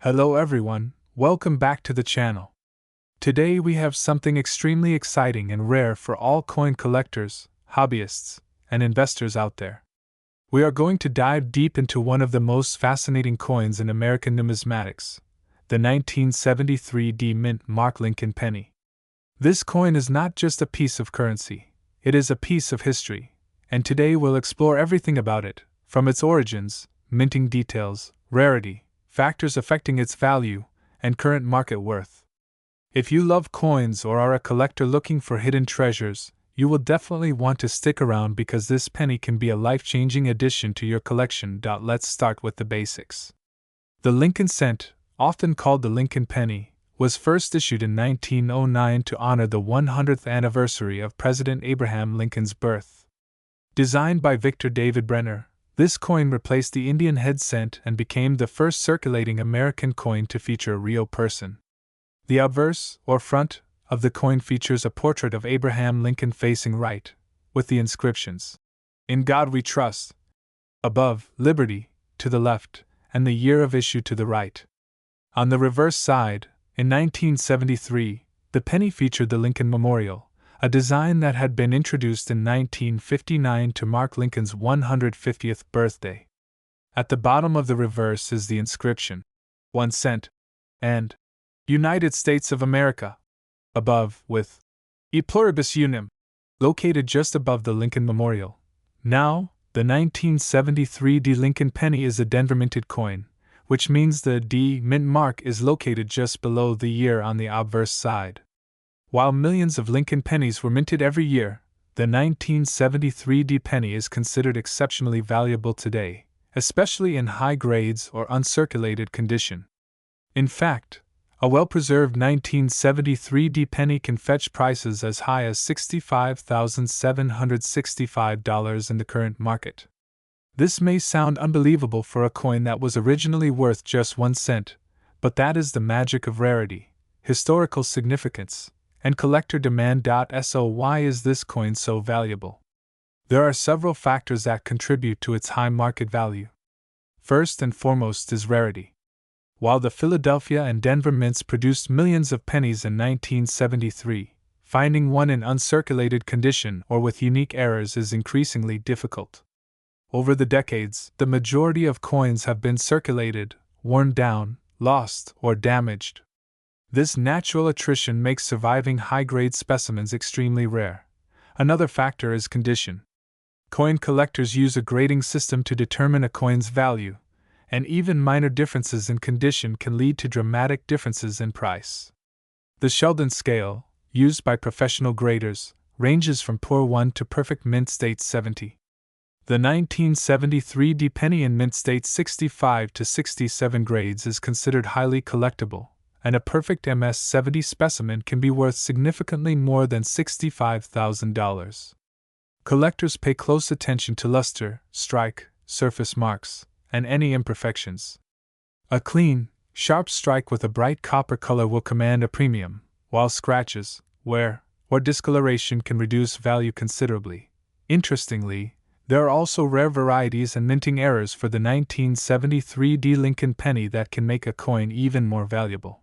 Hello everyone, welcome back to the channel. Today we have something extremely exciting and rare for all coin collectors, hobbyists, and investors out there. We are going to dive deep into one of the most fascinating coins in American numismatics, the 1973 D Mint Mark Lincoln Penny. This coin is not just a piece of currency, it is a piece of history, and today we'll explore everything about it, from its origins, minting details, rarity, factors affecting its value, and current market worth. If you love coins or are a collector looking for hidden treasures, you will definitely want to stick around because this penny can be a life-changing addition to your collection. Let's start with the basics. The Lincoln cent, often called the Lincoln penny, was first issued in 1909 to honor the 100th anniversary of President Abraham Lincoln's birth. Designed by Victor David Brenner, this coin replaced the Indian head cent and became the first circulating American coin to feature a real person. The obverse, or front, of the coin features a portrait of Abraham Lincoln facing right, with the inscriptions, "In God We Trust," above, "Liberty," to the left, and the year of issue to the right. On the reverse side, in 1973, the penny featured the Lincoln Memorial, a design that had been introduced in 1959 to mark Lincoln's 150th birthday. At the bottom of the reverse is the inscription, "1 cent," and "United States of America," above, with "E pluribus unum," located just above the Lincoln Memorial. Now, the 1973 D Lincoln penny is a Denver minted coin, which means the D mint mark is located just below the year on the obverse side. While millions of Lincoln pennies were minted every year, the 1973 D penny is considered exceptionally valuable today, especially in high grades or uncirculated condition. In fact, a well-preserved 1973 D penny can fetch prices as high as $65,765 in the current market. This may sound unbelievable for a coin that was originally worth just 1 cent, but that is the magic of rarity, historical significance, and collector demand. So why is this coin so valuable? There are several factors that contribute to its high market value. First and foremost is rarity. While the Philadelphia and Denver mints produced millions of pennies in 1973, finding one in uncirculated condition or with unique errors is increasingly difficult. Over the decades, the majority of coins have been circulated, worn down, lost, or damaged. This natural attrition makes surviving high-grade specimens extremely rare. Another factor is condition. Coin collectors use a grading system to determine a coin's value, and even minor differences in condition can lead to dramatic differences in price. The Sheldon scale, used by professional graders, ranges from poor 1 to perfect mint state 70. The 1973 D penny in mint state 65 to 67 grades is considered highly collectible, and a perfect MS-70 specimen can be worth significantly more than $65,000. Collectors pay close attention to luster, strike, surface marks, and any imperfections. A clean, sharp strike with a bright copper color will command a premium, while scratches, wear, or discoloration can reduce value considerably. Interestingly, there are also rare varieties and minting errors for the 1973 D Lincoln penny that can make a coin even more valuable.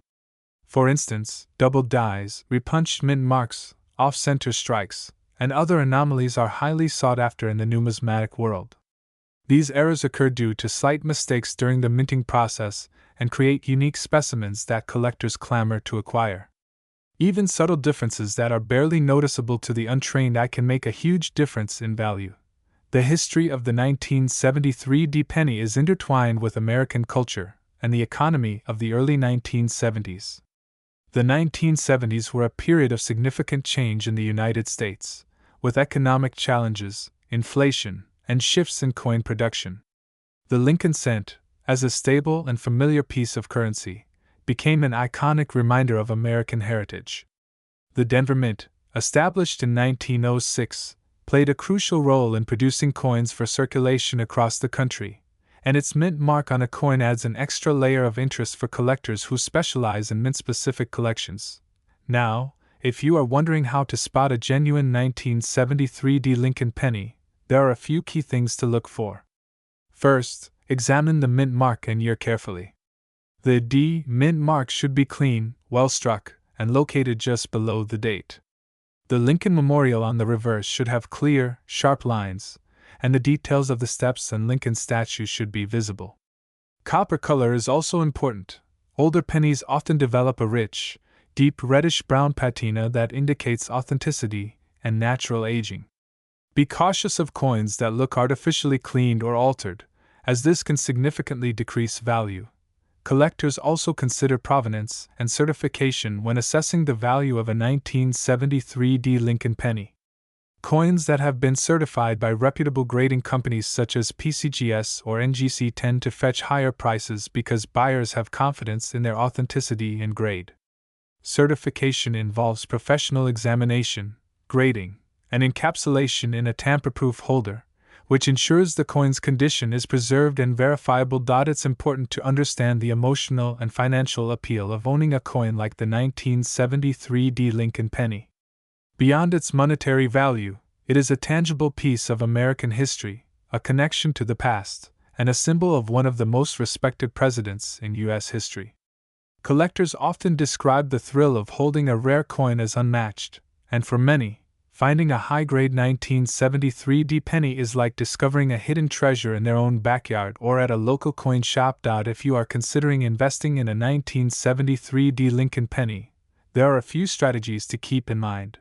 For instance, double dies, repunched mint marks, off-center strikes, and other anomalies are highly sought after in the numismatic world. These errors occur due to slight mistakes during the minting process and create unique specimens that collectors clamor to acquire. Even subtle differences that are barely noticeable to the untrained eye can make a huge difference in value. The history of the 1973 D penny is intertwined with American culture and the economy of the early 1970s. The 1970s were a period of significant change in the United States, with economic challenges, inflation, and shifts in coin production. The Lincoln cent, as a stable and familiar piece of currency, became an iconic reminder of American heritage. The Denver Mint, established in 1906, played a crucial role in producing coins for circulation across the country, and its mint mark on a coin adds an extra layer of interest for collectors who specialize in mint-specific collections. Now, if you are wondering how to spot a genuine 1973 D Lincoln penny, there are a few key things to look for. First, examine the mint mark and year carefully. The D mint mark should be clean, well struck, and located just below the date. The Lincoln Memorial on the reverse should have clear, sharp lines, and the details of the steps and Lincoln statue should be visible. Copper color is also important. Older pennies often develop a rich, deep reddish-brown patina that indicates authenticity and natural aging. Be cautious of coins that look artificially cleaned or altered, as this can significantly decrease value. Collectors also consider provenance and certification when assessing the value of a 1973 D Lincoln penny. Coins that have been certified by reputable grading companies such as PCGS or NGC tend to fetch higher prices because buyers have confidence in their authenticity and grade. Certification involves professional examination, grading, and encapsulation in a tamper-proof holder, which ensures the coin's condition is preserved and verifiable. It's important to understand the emotional and financial appeal of owning a coin like the 1973 D Lincoln penny. Beyond its monetary value, it is a tangible piece of American history, a connection to the past, and a symbol of one of the most respected presidents in U.S. history. Collectors often describe the thrill of holding a rare coin as unmatched, and for many, finding a high-grade 1973 D penny is like discovering a hidden treasure in their own backyard or at a local coin shop. If you are considering investing in a 1973 D Lincoln penny, there are a few strategies to keep in mind.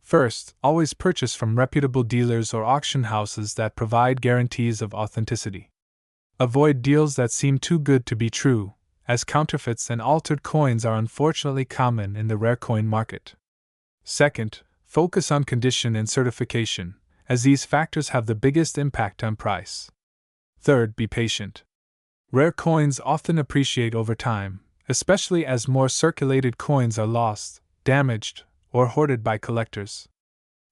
First, always purchase from reputable dealers or auction houses that provide guarantees of authenticity. Avoid deals that seem too good to be true, as counterfeits and altered coins are unfortunately common in the rare coin market. Second, focus on condition and certification, as these factors have the biggest impact on price. Third, be patient. Rare coins often appreciate over time, especially as more circulated coins are lost, damaged, or hoarded by collectors.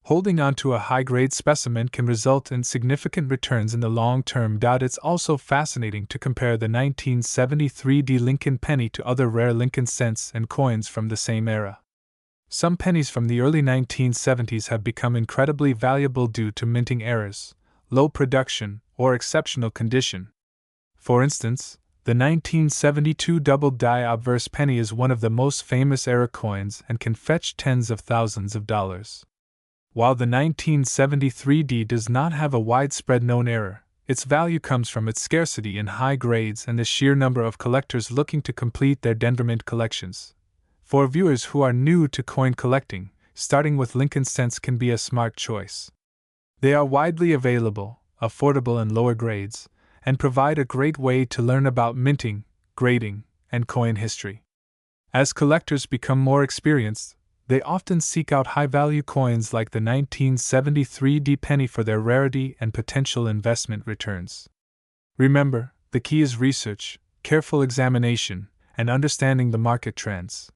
Holding on to a high-grade specimen can result in significant returns in the long term. It's also fascinating to compare the 1973 D Lincoln penny to other rare Lincoln cents and coins from the same era. Some pennies from the early 1970s have become incredibly valuable due to minting errors, low production, or exceptional condition. For instance, the 1972 double-die obverse penny is one of the most famous era coins and can fetch tens of thousands of dollars. While the 1973 D does not have a widespread known error, its value comes from its scarcity in high grades and the sheer number of collectors looking to complete their Denver Mint collections. For viewers who are new to coin collecting, starting with Lincoln cents can be a smart choice. They are widely available, affordable in lower grades, and provide a great way to learn about minting, grading, and coin history. As collectors become more experienced, they often seek out high-value coins like the 1973 D penny for their rarity and potential investment returns. Remember, the key is research, careful examination, and understanding the market trends.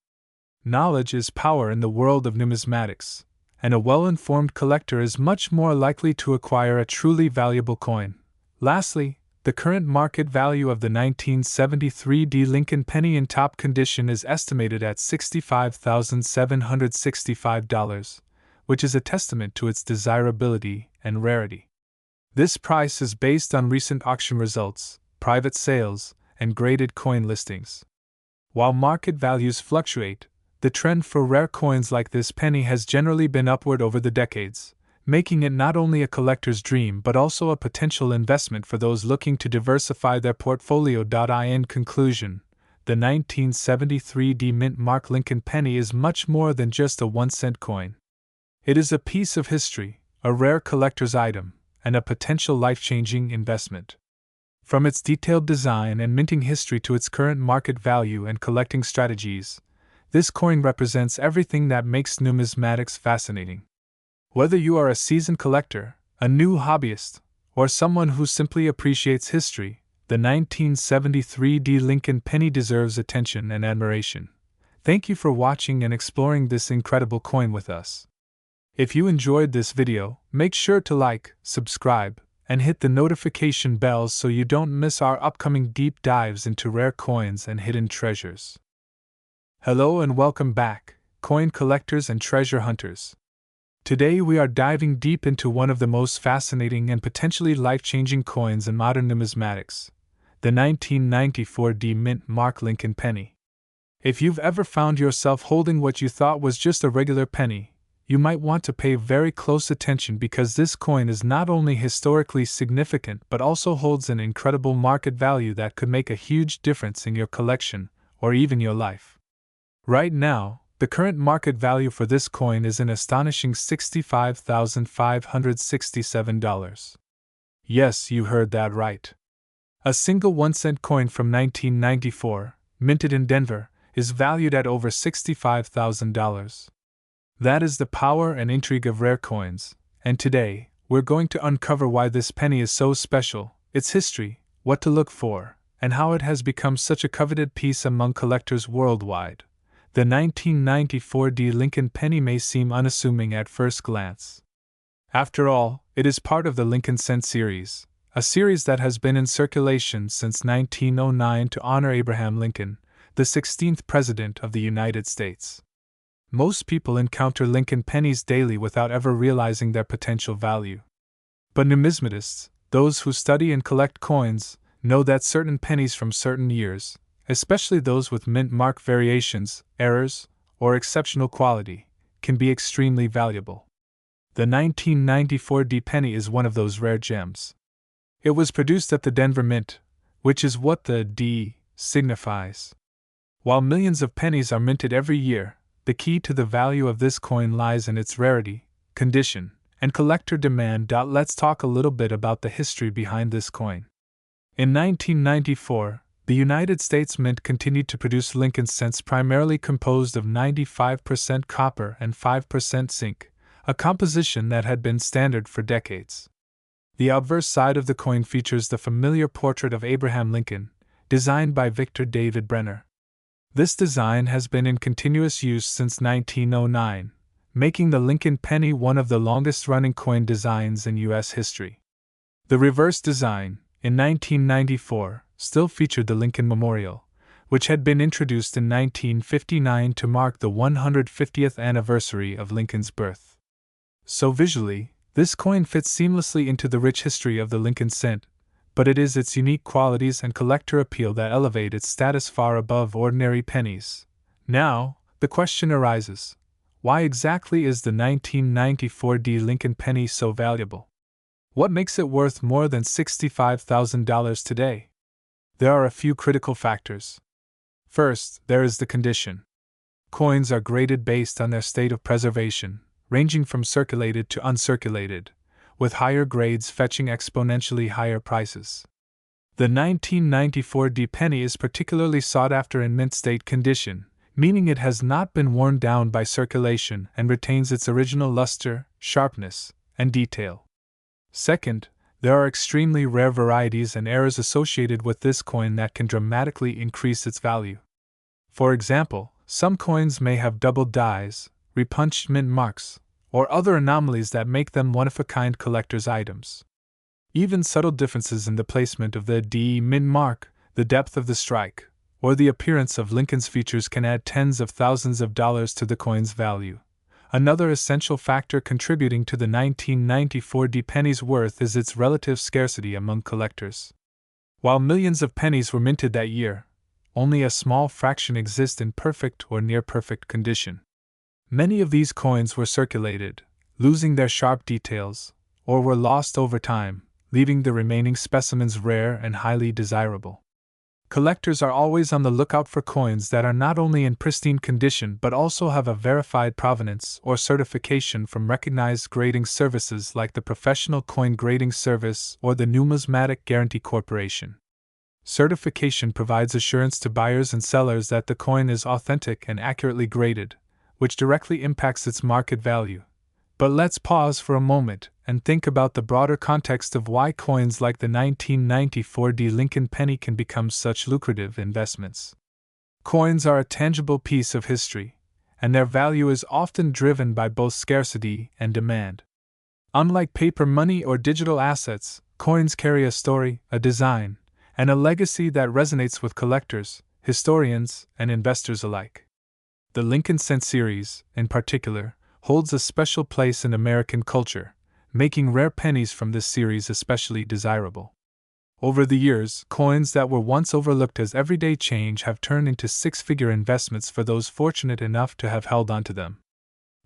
Knowledge is power in the world of numismatics, and a well-informed collector is much more likely to acquire a truly valuable coin. Lastly, the current market value of the 1973 D Lincoln penny in top condition is estimated at $65,765, which is a testament to its desirability and rarity. This price is based on recent auction results, private sales, and graded coin listings. While market values fluctuate, the trend for rare coins like this penny has generally been upward over the decades, making it not only a collector's dream but also a potential investment for those looking to diversify their portfolio. In conclusion, the 1973 D Mint Mark Lincoln penny is much more than just a 1-cent coin. It is a piece of history, a rare collector's item, and a potential life-changing investment. From its detailed design and minting history to its current market value and collecting strategies, this coin represents everything that makes numismatics fascinating. Whether you are a seasoned collector, a new hobbyist, or someone who simply appreciates history, the 1973 D Lincoln penny deserves attention and admiration. Thank you for watching and exploring this incredible coin with us. If you enjoyed this video, make sure to like, subscribe, and hit the notification bells so you don't miss our upcoming deep dives into rare coins and hidden treasures. Hello and welcome back, coin collectors and treasure hunters. Today we are diving deep into one of the most fascinating and potentially life-changing coins in modern numismatics, the 1994 D Mint Mark Lincoln Penny. If you've ever found yourself holding what you thought was just a regular penny, you might want to pay very close attention because this coin is not only historically significant but also holds an incredible market value that could make a huge difference in your collection or even your life. Right now, the current market value for this coin is an astonishing $65,567. Yes, you heard that right. A single 1-cent coin from 1994, minted in Denver, is valued at over $65,000. That is the power and intrigue of rare coins, and today, we're going to uncover why this penny is so special, its history, what to look for, and how it has become such a coveted piece among collectors worldwide. The 1994 D Lincoln Penny may seem unassuming at first glance. After all, it is part of the Lincoln Cent series, a series that has been in circulation since 1909 to honor Abraham Lincoln, the 16th President of the United States. Most people encounter Lincoln pennies daily without ever realizing their potential value. But numismatists, those who study and collect coins, know that certain pennies from certain years, especially those with mint mark variations, errors, or exceptional quality, can be extremely valuable. The 1994 D penny is one of those rare gems. It was produced at the Denver Mint, which is what the D signifies. While millions of pennies are minted every year, the key to the value of this coin lies in its rarity, condition, and collector demand. Let's talk a little bit about the history behind this coin. In 1994, the United States Mint continued to produce Lincoln cents primarily composed of 95% copper and 5% zinc, a composition that had been standard for decades. The obverse side of the coin features the familiar portrait of Abraham Lincoln, designed by Victor David Brenner. This design has been in continuous use since 1909, making the Lincoln penny one of the longest-running coin designs in U.S. history. The reverse design, in 1994, still featured the Lincoln Memorial, which had been introduced in 1959 to mark the 150th anniversary of Lincoln's birth. So visually, this coin fits seamlessly into the rich history of the Lincoln cent, but it is its unique qualities and collector appeal that elevate its status far above ordinary pennies. Now, the question arises, why exactly is the 1994 D Lincoln penny so valuable? What makes it worth more than $65,000 today? There are a few critical factors. First, there is the condition. Coins are graded based on their state of preservation, ranging from circulated to uncirculated, with higher grades fetching exponentially higher prices. The 1994 D penny is particularly sought after in mint state condition, meaning it has not been worn down by circulation and retains its original luster, sharpness, and detail. Second, there are extremely rare varieties and errors associated with this coin that can dramatically increase its value. For example, some coins may have doubled dies, repunched mint marks, or other anomalies that make them one-of-a-kind collector's items. Even subtle differences in the placement of the D mint mark, the depth of the strike, or the appearance of Lincoln's features can add tens of thousands of dollars to the coin's value. Another essential factor contributing to the 1994 D penny's worth is its relative scarcity among collectors. While millions of pennies were minted that year, only a small fraction exist in perfect or near-perfect condition. Many of these coins were circulated, losing their sharp details, or were lost over time, leaving the remaining specimens rare and highly desirable. Collectors are always on the lookout for coins that are not only in pristine condition but also have a verified provenance or certification from recognized grading services like the Professional Coin Grading Service or the Numismatic Guarantee Corporation. Certification provides assurance to buyers and sellers that the coin is authentic and accurately graded, which directly impacts its market value. But let's pause for a moment and think about the broader context of why coins like the 1994 D Lincoln penny can become such lucrative investments. Coins are a tangible piece of history, and their value is often driven by both scarcity and demand. Unlike paper money or digital assets, coins carry a story, a design, and a legacy that resonates with collectors, historians, and investors alike. The Lincoln Cent series, in particular, holds a special place in American culture, making rare pennies from this series especially desirable. Over the years, coins that were once overlooked as everyday change have turned into six-figure investments for those fortunate enough to have held onto them.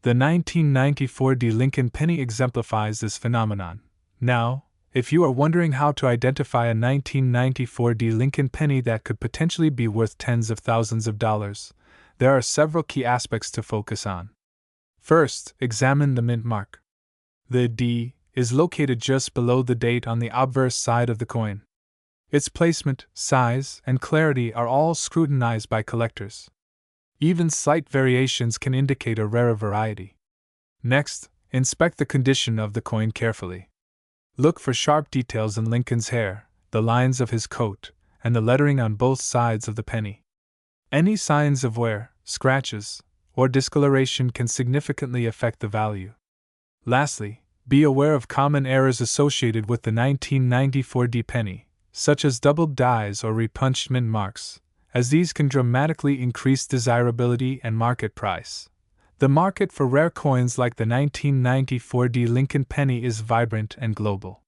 The 1994 Lincoln penny exemplifies this phenomenon. Now, if you are wondering how to identify a 1994 Lincoln penny that could potentially be worth tens of thousands of dollars, there are several key aspects to focus on. First, examine the mint mark. The D is located just below the date on the obverse side of the coin. Its placement, size, and clarity are all scrutinized by collectors. Even slight variations can indicate a rarer variety. Next, inspect the condition of the coin carefully. Look for sharp details in Lincoln's hair, the lines of his coat, and the lettering on both sides of the penny. Any signs of wear, scratches, or discoloration can significantly affect the value. Lastly, be aware of common errors associated with the 1994 penny, such as doubled dies or repunched mint marks, as these can dramatically increase desirability and market price. The market for rare coins like the 1994 Lincoln penny is vibrant and global.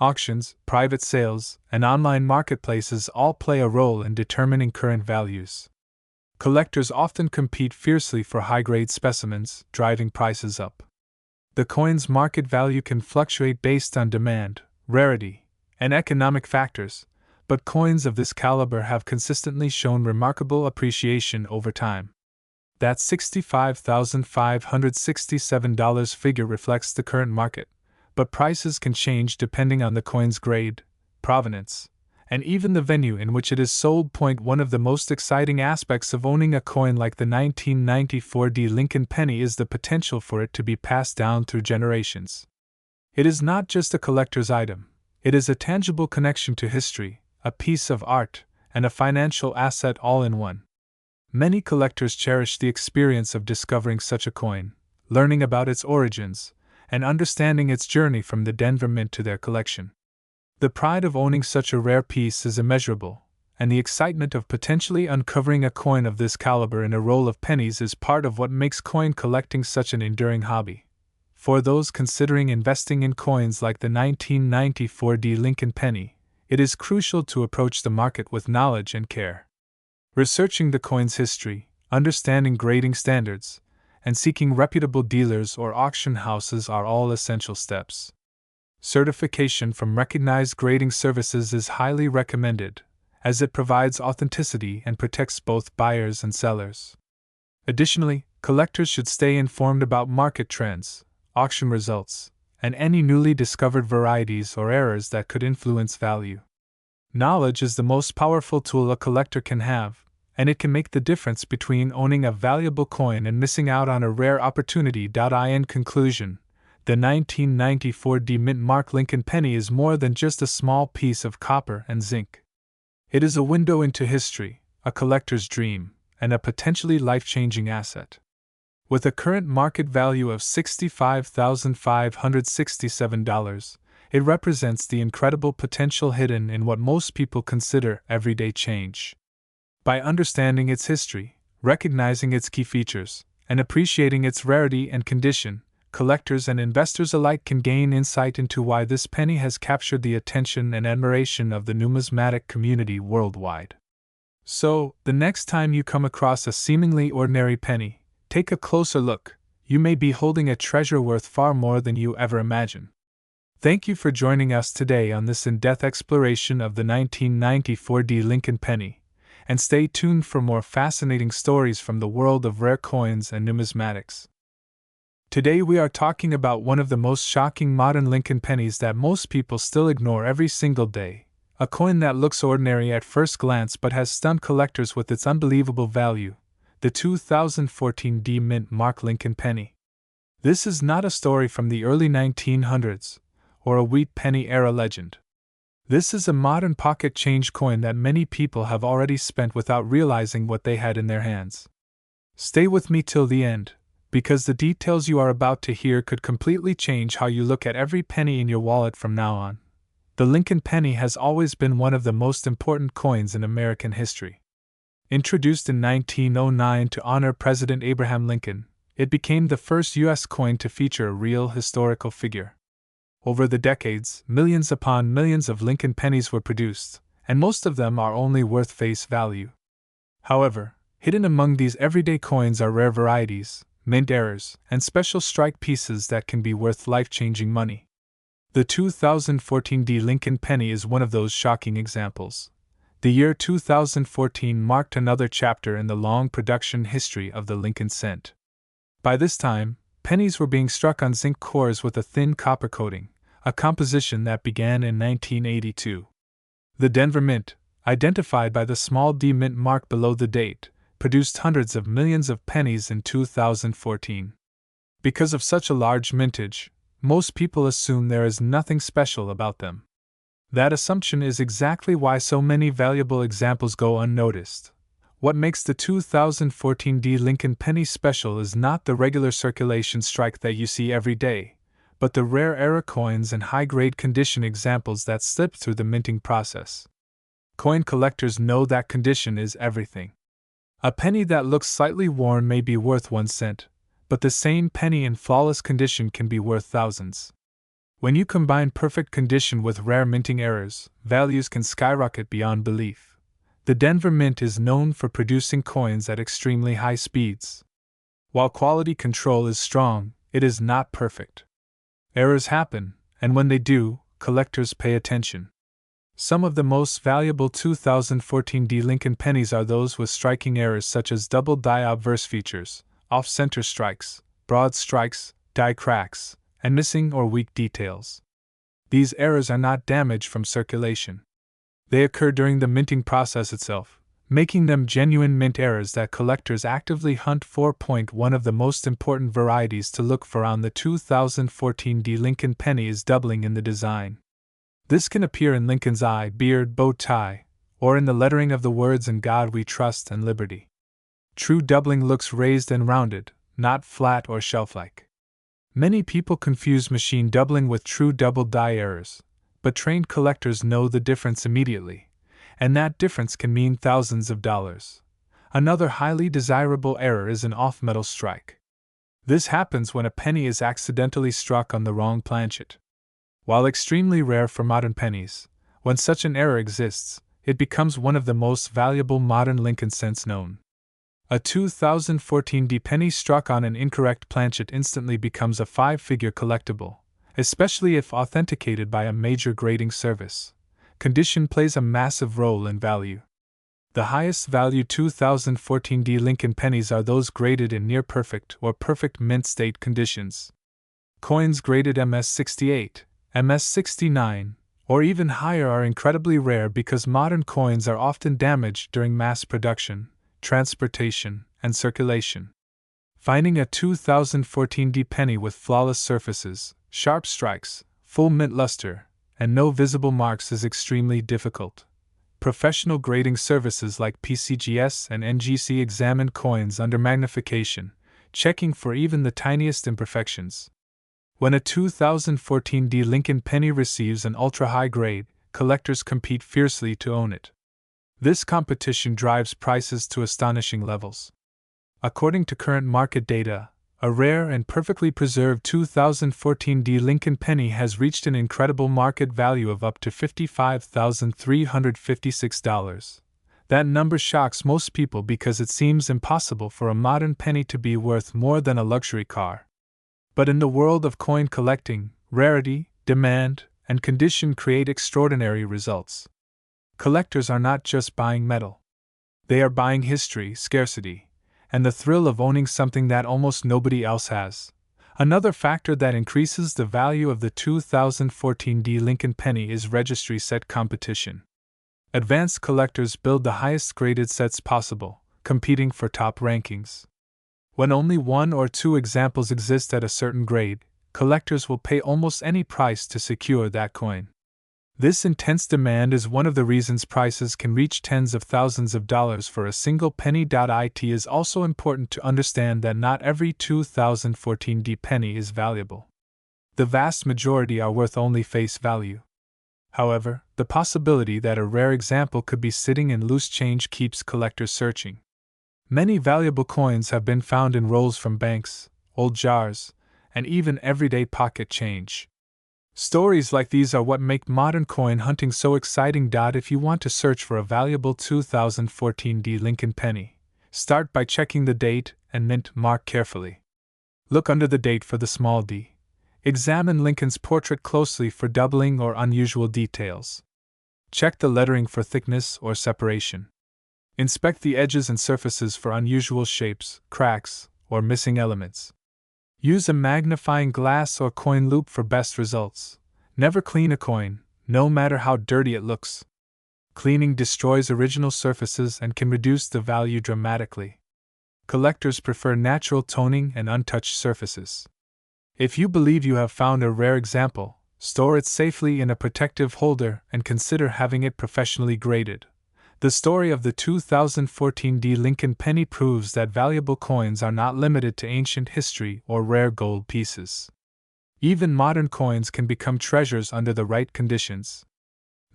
Auctions, private sales, and online marketplaces all play a role in determining current values. Collectors often compete fiercely for high-grade specimens, driving prices up. The coin's market value can fluctuate based on demand, rarity, and economic factors, but coins of this caliber have consistently shown remarkable appreciation over time. That $65,567 figure reflects the current market, but prices can change depending on the coin's grade, provenance, and even the venue in which it is sold. One of the most exciting aspects of owning a coin like the 1994 Lincoln penny is the potential for it to be passed down through generations. It is not just a collector's item, it is a tangible connection to history, a piece of art, and a financial asset all in one. Many collectors cherish the experience of discovering such a coin, learning about its origins, and understanding its journey from the Denver Mint to their collection. The pride of owning such a rare piece is immeasurable, and the excitement of potentially uncovering a coin of this caliber in a roll of pennies is part of what makes coin collecting such an enduring hobby. For those considering investing in coins like the 1994 Lincoln penny, it is crucial to approach the market with knowledge and care. Researching the coin's history, understanding grading standards, and seeking reputable dealers or auction houses are all essential steps. Certification from recognized grading services is highly recommended, as it provides authenticity and protects both buyers and sellers. Additionally, collectors should stay informed about market trends, auction results, and any newly discovered varieties or errors that could influence value. Knowledge is the most powerful tool a collector can have, and it can make the difference between owning a valuable coin and missing out on a rare opportunity. In conclusion, the 1994 mint mark Lincoln penny is more than just a small piece of copper and zinc. It is a window into history, a collector's dream, and a potentially life-changing asset. With a current market value of $65,567, it represents the incredible potential hidden in what most people consider everyday change. By understanding its history, recognizing its key features, and appreciating its rarity and condition, collectors and investors alike can gain insight into why this penny has captured the attention and admiration of the numismatic community worldwide. So, the next time you come across a seemingly ordinary penny, take a closer look. You may be holding a treasure worth far more than you ever imagined. Thank you for joining us today on this in-depth exploration of the 1994 Lincoln penny, and stay tuned for more fascinating stories from the world of rare coins and numismatics. Today we are talking about one of the most shocking modern Lincoln pennies that most people still ignore every single day, a coin that looks ordinary at first glance but has stunned collectors with its unbelievable value, the 2014 mint mark Lincoln penny. This is not a story from the early 1900s, or a wheat penny era legend. This is a modern pocket change coin that many people have already spent without realizing what they had in their hands. Stay with me till the end, because the details you are about to hear could completely change how you look at every penny in your wallet from now on. The Lincoln penny has always been one of the most important coins in American history. Introduced in 1909 to honor President Abraham Lincoln, it became the first U.S. coin to feature a real historical figure. Over the decades, millions upon millions of Lincoln pennies were produced, and most of them are only worth face value. However, hidden among these everyday coins are rare varieties, mint errors, and special strike pieces that can be worth life-changing money. The 2014 Lincoln penny is one of those shocking examples. The year 2014 marked another chapter in the long production history of the Lincoln cent. By this time, pennies were being struck on zinc cores with a thin copper coating, a composition that began in 1982. The Denver Mint, identified by the small d mint mark below the date, produced hundreds of millions of pennies in 2014. Because of such a large mintage, most people assume there is nothing special about them. That assumption is exactly why so many valuable examples go unnoticed. What makes the 2014 Lincoln penny special is not the regular circulation strike that you see every day, but the rare error coins and high-grade condition examples that slip through the minting process. Coin collectors know that condition is everything. A penny that looks slightly worn may be worth 1 cent, but the same penny in flawless condition can be worth thousands. When you combine perfect condition with rare minting errors, values can skyrocket beyond belief. The Denver Mint is known for producing coins at extremely high speeds. While quality control is strong, it is not perfect. Errors happen, and when they do, collectors pay attention. Some of the most valuable 2014 Lincoln pennies are those with striking errors such as double die obverse features, off-center strikes, broad strikes, die cracks, and missing or weak details. These errors are not damage from circulation. They occur during the minting process itself, making them genuine mint errors that collectors actively hunt for. One of the most important varieties to look for on the 2014 Lincoln penny is doubling in the design. This can appear in Lincoln's eye, beard, bow tie, or in the lettering of the words "In God We Trust" and "Liberty." True doubling looks raised and rounded, not flat or shelf-like. Many people confuse machine doubling with true double die errors, but trained collectors know the difference immediately, and that difference can mean thousands of dollars. Another highly desirable error is an off-metal strike. This happens when a penny is accidentally struck on the wrong planchet. While extremely rare for modern pennies, when such an error exists, it becomes one of the most valuable modern Lincoln cents known. A 2014 penny struck on an incorrect planchet instantly becomes a 5-figure collectible, especially if authenticated by a major grading service. Condition plays a massive role in value. The highest value 2014 Lincoln pennies are those graded in near perfect or perfect mint state conditions. Coins graded MS-68, MS-69, or even higher are incredibly rare because modern coins are often damaged during mass production, transportation, and circulation. Finding a 2014 penny with flawless surfaces, sharp strikes, full mint luster, and no visible marks is extremely difficult. Professional grading services like PCGS and NGC examine coins under magnification, checking for even the tiniest imperfections. When a 2014 Lincoln penny receives an ultra-high grade, collectors compete fiercely to own it. This competition drives prices to astonishing levels. According to current market data, a rare and perfectly preserved 2014 Lincoln penny has reached an incredible market value of up to $55,356. That number shocks most people because it seems impossible for a modern penny to be worth more than a luxury car. But in the world of coin collecting, rarity, demand, and condition create extraordinary results. Collectors are not just buying metal. They are buying history, scarcity, and the thrill of owning something that almost nobody else has. Another factor that increases the value of the 2014 Lincoln penny is registry set competition. Advanced collectors build the highest graded sets possible, competing for top rankings. When only 1 or 2 examples exist at a certain grade, collectors will pay almost any price to secure that coin. This intense demand is one of the reasons prices can reach tens of thousands of dollars for a single penny. It is also important to understand that not every 2014 penny is valuable. The vast majority are worth only face value. However, the possibility that a rare example could be sitting in loose change keeps collectors searching. Many valuable coins have been found in rolls from banks, old jars, and even everyday pocket change. Stories like these are what make modern coin hunting so exciting. If you want to search for a valuable 2014 Lincoln penny, start by checking the date and mint mark carefully. Look under the date for the small d. Examine Lincoln's portrait closely for doubling or unusual details. Check the lettering for thickness or separation. Inspect the edges and surfaces for unusual shapes, cracks, or missing elements. Use a magnifying glass or coin loupe for best results. Never clean a coin, no matter how dirty it looks. Cleaning destroys original surfaces and can reduce the value dramatically. Collectors prefer natural toning and untouched surfaces. If you believe you have found a rare example, store it safely in a protective holder and consider having it professionally graded. The story of the 2014 Lincoln penny proves that valuable coins are not limited to ancient history or rare gold pieces. Even modern coins can become treasures under the right conditions.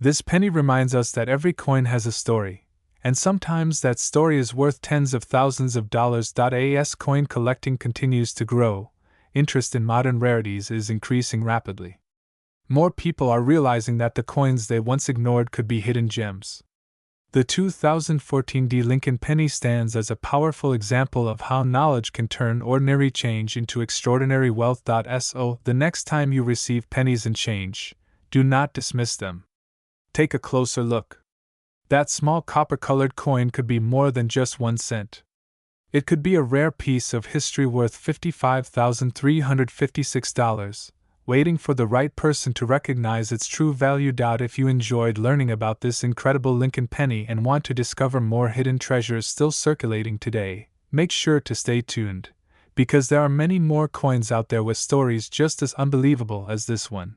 This penny reminds us that every coin has a story, and sometimes that story is worth tens of thousands of dollars. As coin collecting continues to grow, interest in modern rarities is increasing rapidly. More people are realizing that the coins they once ignored could be hidden gems. The 2014 Lincoln penny stands as a powerful example of how knowledge can turn ordinary change into extraordinary wealth. So, the next time you receive pennies and change, do not dismiss them. Take a closer look. That small copper-colored coin could be more than just 1 cent. It could be a rare piece of history worth $55,356, waiting for the right person to recognize its true value. If you enjoyed learning about this incredible Lincoln penny and want to discover more hidden treasures still circulating today, make sure to stay tuned, because there are many more coins out there with stories just as unbelievable as this one.